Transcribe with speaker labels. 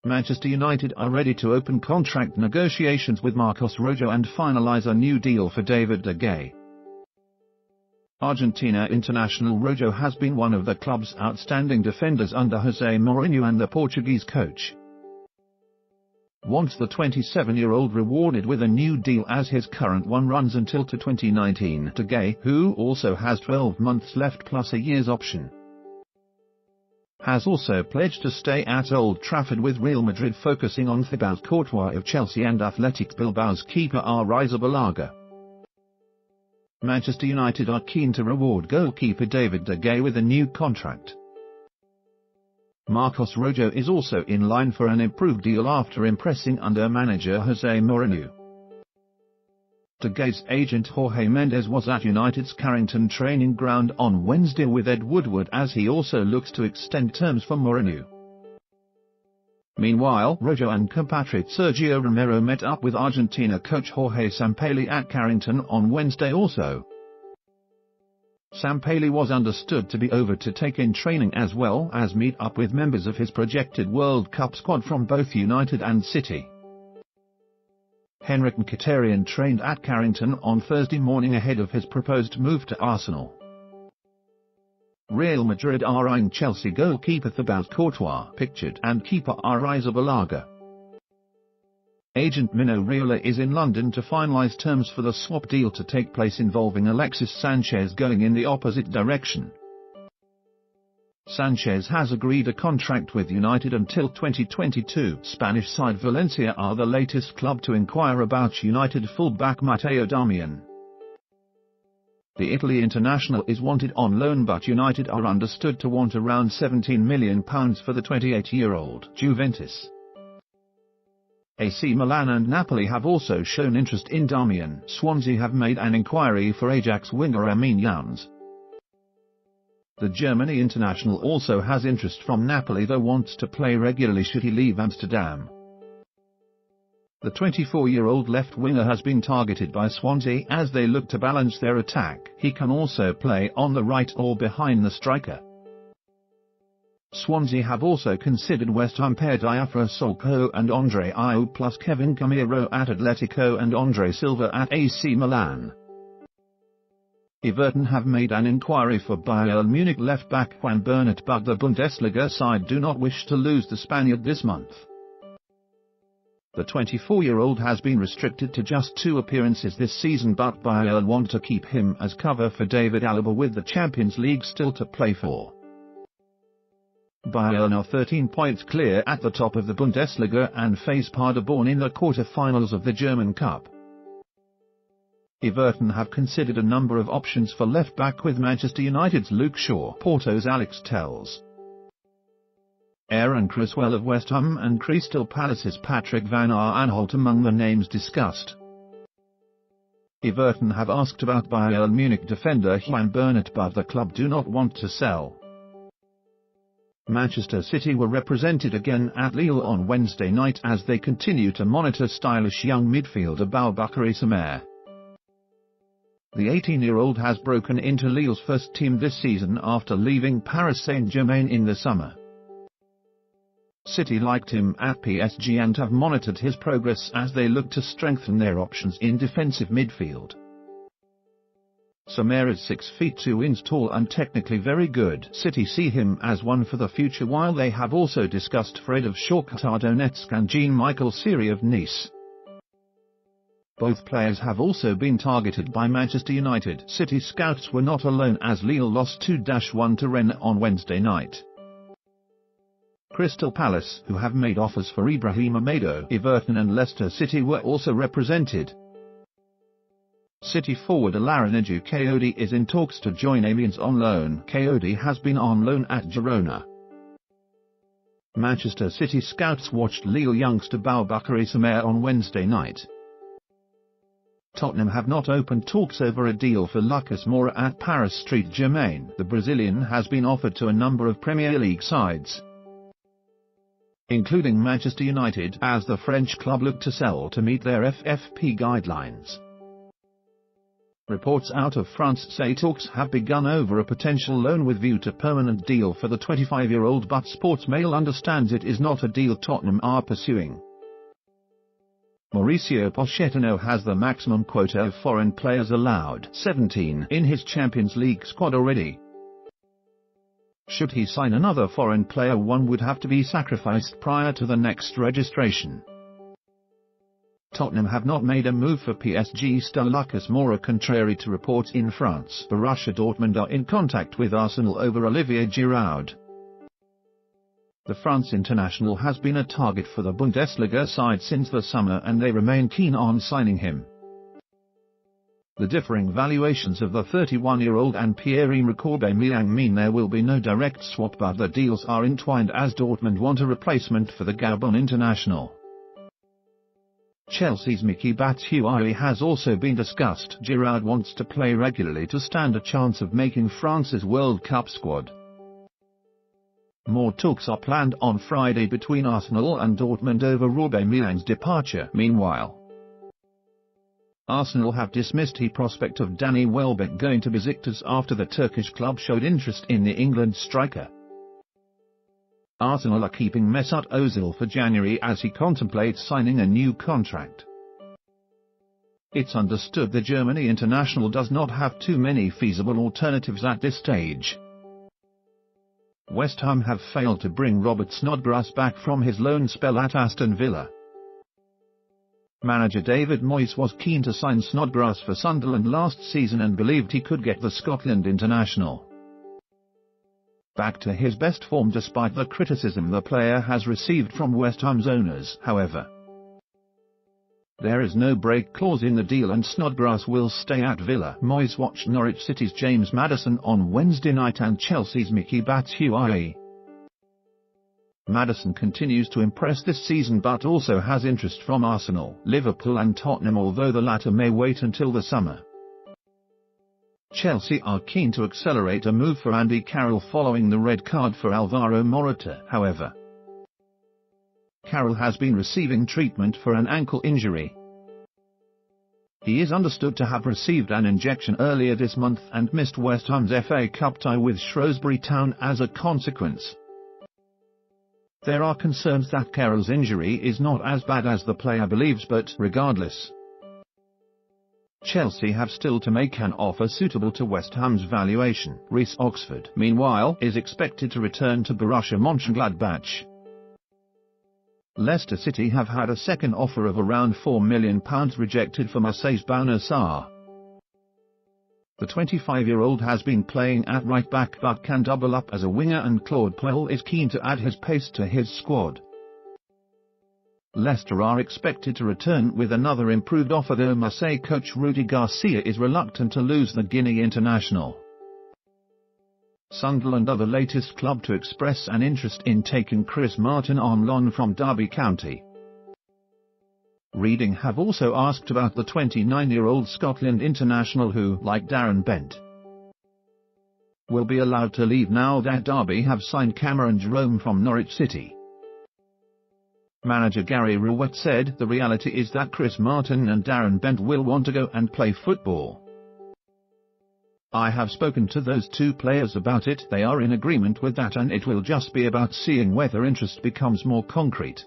Speaker 1: Manchester United are ready to open contract negotiations with Marcos Rojo and finalise a new deal for David de Gea. Argentina international Rojo has been one of the club's outstanding defenders under José Mourinho, and the Portuguese coach wants the 27-year-old rewarded with a new deal, as his current one runs until to 2019. De Gea, who also has 12 months left plus a year's option, has also pledged to stay at Old Trafford with Real Madrid, focusing on Thibaut Courtois of Chelsea and Athletic Bilbao's keeper Arrizabalaga. Manchester United are keen to reward goalkeeper David de Gea with a new contract. Marcos Rojo is also in line for an improved deal after impressing under manager José Mourinho. De Gea's agent Jorge Mendes was at United's Carrington training ground on Wednesday with Ed Woodward, as he also looks to extend terms for Mourinho. Meanwhile, Rojo and compatriot Sergio Romero met up with Argentina coach Jorge Sampaoli at Carrington on Wednesday also. Sampaoli was understood to be over to take in training as well as meet up with members of his projected World Cup squad from both United and City. Henrik Mkhitaryan trained at Carrington on Thursday morning ahead of his proposed move to Arsenal. Real Madrid are eyeing Chelsea goalkeeper Thibaut Courtois, pictured, and keeper Arrizabalaga. Agent Mino Raiola is in London to finalise terms for the swap deal to take place involving Alexis Sanchez going in the opposite direction. Sanchez has agreed a contract with United until 2022. Spanish side Valencia are the latest club to inquire about United fullback Matteo Darmian. The Italy international is wanted on loan, but United are understood to want around £17 million for the 28-year-old. Juventus, AC Milan and Napoli have also shown interest in Darmian. Swansea have made an inquiry for Ajax winger Amin Younes. The Germany international also has interest from Napoli, though wants to play regularly should he leave Amsterdam. The 24-year-old left winger has been targeted by Swansea as they look to balance their attack. He can also play on the right or behind the striker. Swansea have also considered West Ham pair Diafra Solko and Andre Ayew plus Kevin Camiro at Atletico and Andre Silva at AC Milan. Everton have made an inquiry for Bayern Munich left-back Juan Bernat, but the Bundesliga side do not wish to lose the Spaniard this month. The 24-year-old has been restricted to just 2 appearances this season, but Bayern want to keep him as cover for David Alaba with the Champions League still to play for. Bayern are 13 points clear at the top of the Bundesliga and face Paderborn in the quarter-finals of the German Cup. Everton have considered a number of options for left-back with Manchester United's Luke Shaw, Porto's Alex Telles, Aaron Cresswell of West Ham and Crystal Palace's Patrick van Aanholt among the names discussed. Everton have asked about Bayern Munich defender Juan Bernat, but the club do not want to sell. Manchester City were represented again at Lille on Wednesday night as they continue to monitor stylish young midfielder Boubakary Soumaré. The 18-year-old has broken into Lille's first team this season after leaving Paris Saint-Germain in the summer. City liked him at PSG and have monitored his progress as they look to strengthen their options in defensive midfield. Soumaré is 6'2" tall and technically very good. City see him as one for the future, while they have also discussed Fred of Shakhtar Donetsk and Jean-Michel Seri of Nice. Both players have also been targeted by Manchester United. City scouts were not alone as Lille lost 2-1 to Rennes on Wednesday night. Crystal Palace, who have made offers for Ibrahima Mado, Everton and Leicester City were also represented. City forward Alain Kayode is in talks to join Amiens on loan. Kayode has been on loan at Girona. Manchester City scouts watched Lille youngster Boubakary Soumaré on Wednesday night. Tottenham have not opened talks over a deal for Lucas Moura at Paris Saint-Germain. The Brazilian has been offered to a number of Premier League sides, including Manchester United, as the French club look to sell to meet their FFP guidelines. Reports out of France say talks have begun over a potential loan with view to permanent deal for the 25-year-old, but Sportsmail understands it is not a deal Tottenham are pursuing. Mauricio Pochettino has the maximum quota of foreign players allowed, 17, in his Champions League squad already. Should he sign another foreign player, one would have to be sacrificed prior to the next registration. Tottenham have not made a move for PSG star Lucas Moura. Contrary to reports in France, Borussia Dortmund are in contact with Arsenal over Olivier Giroud. The France international has been a target for the Bundesliga side since the summer, and they remain keen on signing him. The differing valuations of the 31-year-old and Pierre-Emerick Aubameyang mean there will be no direct swap, but the deals are entwined as Dortmund want a replacement for the Gabon international. Chelsea's Michy Batshuayi has also been discussed. Giroud wants to play regularly to stand a chance of making France's World Cup squad. More talks are planned on Friday between Arsenal and Dortmund over Aubameyang's departure. Meanwhile, Arsenal have dismissed the prospect of Danny Welbeck going to Besiktas after the Turkish club showed interest in the England striker. Arsenal are keeping Mesut Ozil for January as he contemplates signing a new contract. It's understood the Germany international does not have too many feasible alternatives at this stage. West Ham have failed to bring Robert Snodgrass back from his loan spell at Aston Villa. Manager David Moyes was keen to sign Snodgrass for Sunderland last season and believed he could get the Scotland international back to his best form despite the criticism the player has received from West Ham's owners. However, there is no break clause in the deal and Snodgrass will stay at Villa. Moyes watched Norwich City's James Maddison on Wednesday night and Chelsea's Michy Batshuayi. Maddison continues to impress this season but also has interest from Arsenal, Liverpool and Tottenham, although the latter may wait until the summer. Chelsea are keen to accelerate a move for Andy Carroll following the red card for Alvaro Morata. However, Carroll has been receiving treatment for an ankle injury. He is understood to have received an injection earlier this month and missed West Ham's FA Cup tie with Shrewsbury Town as a consequence. There are concerns that Carroll's injury is not as bad as the player believes, but regardless, Chelsea have still to make an offer suitable to West Ham's valuation. Reece Oxford, meanwhile, is expected to return to Borussia Mönchengladbach. Leicester City have had a second offer of around £4 million rejected for Marseille's Bouna Sarr. The 25-year-old has been playing at right back but can double up as a winger, and Claude Puel is keen to add his pace to his squad. Leicester are expected to return with another improved offer, though Marseille coach Rudi Garcia is reluctant to lose the Guinea international. Sunderland are the latest club to express an interest in taking Chris Martin on loan from Derby County. Reading have also asked about the 29-year-old Scotland international who, like Darren Bent, will be allowed to leave now that Derby have signed Cameron Jerome from Norwich City. Manager Gary Rowett said the reality is that Chris Martin and Darren Bent will want to go and play football. I have spoken to those two players about it, they are in agreement with that, and it will just be about seeing whether interest becomes more concrete.